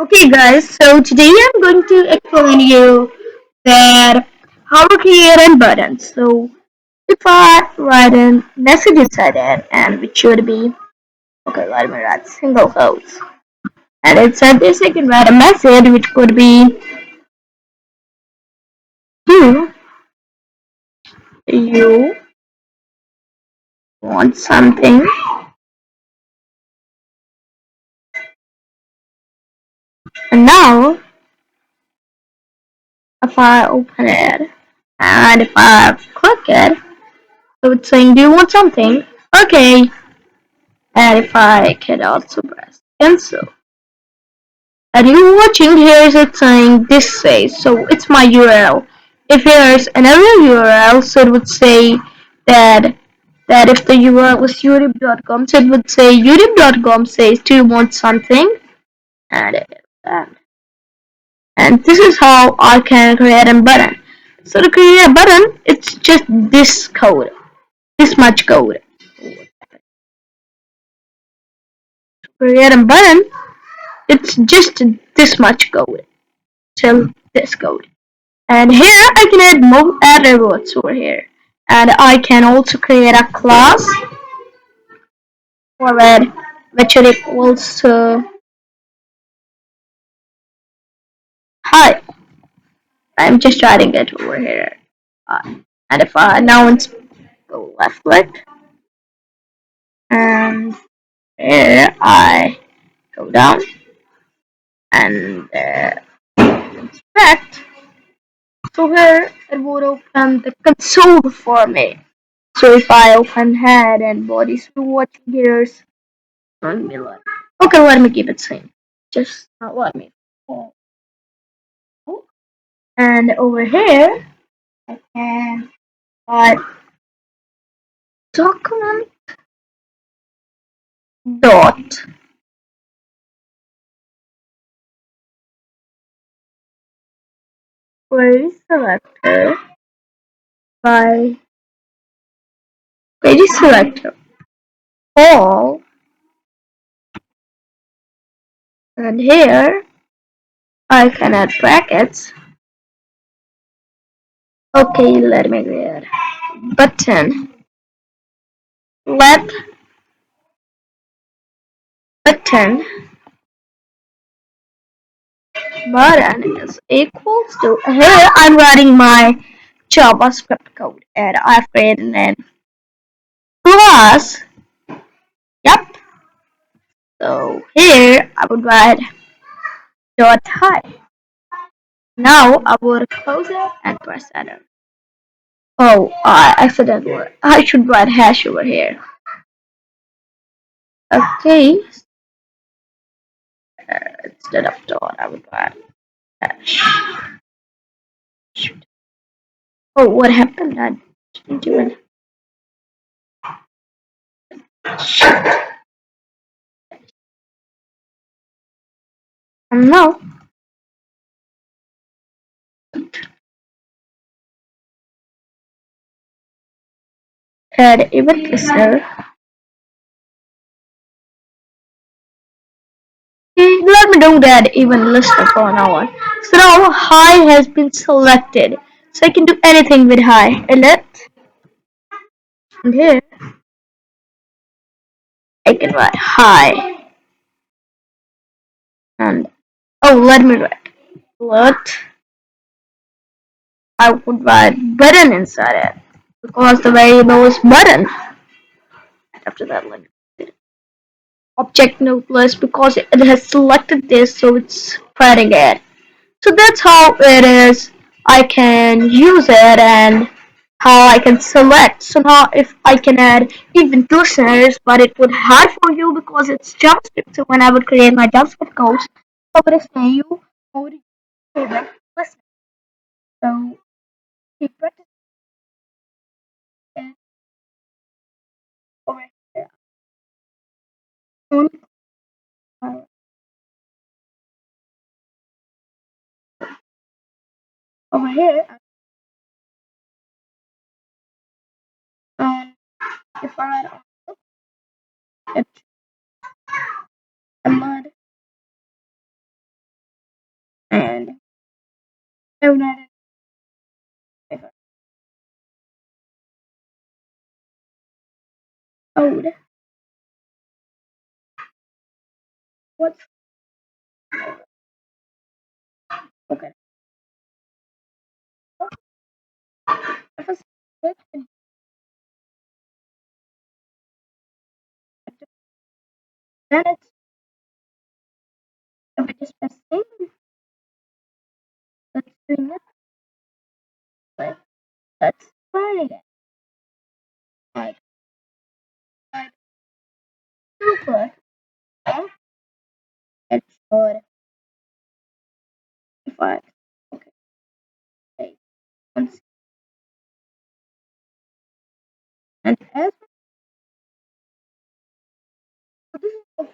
Okay guys, so today I'm going to explain you that how to create a button. So if I write a message inside it and it should be okay, let me write single quotes. And inside this I can write a message which could be do you want something? And now if I open it and if I click it, so it's saying do you want something? Okay. And if I can also press cancel. And you watching here is it saying this says, so it's my URL. If here's another URL, so it would say that if the URL was youtube.com, so it would say youtube.com says, do you want something? And this is how I can create a button. So to create a button, it's just this code, this much code. To create a button, it's just this much code. So this code. And here I can add more attributes over here. And I can also create a class for it which it equals to hi. I'm just writing it over here. And if I now go left click and here I go down and inspect. So here it would open the console for me. So if I open head and body, so watching here's let me let. Okay, let me keep it same. Just let me. And over here, I can write document dot query selector by query selector all. And here I can add brackets. Okay, let me create button. Let button button is equals to here I'm writing my JavaScript code and I've created an class. Yep. So here I would write dot hi. Now I would close it and press enter. Oh, I accidentally. I should write hash over here. Okay, instead of dot, I would write hash. Oh, what happened? I didn't do it. And now, add event listener. Let me do that event listener for now on. So now hi has been selected. So I can do anything with hi. And here I can write hi. And oh, let me write. What I would write button inside it because the variable is button. After that, let me object nucleus because it has selected this, so it's spreading it. So that's how it is. I can use it and how I can select. So now if I can add even listeners, but it would hard for you because it's JavaScript. So when I would create my JavaScript codes, I would say you would favorite listener. So keep practicing over here. Uh, Over here, um, if I write it, and United code. What's okay? If I switch and then it's if I just press save, let's doing it. But let's try again. Like like super. Yeah, it's good. If I okay, save once and as so this is the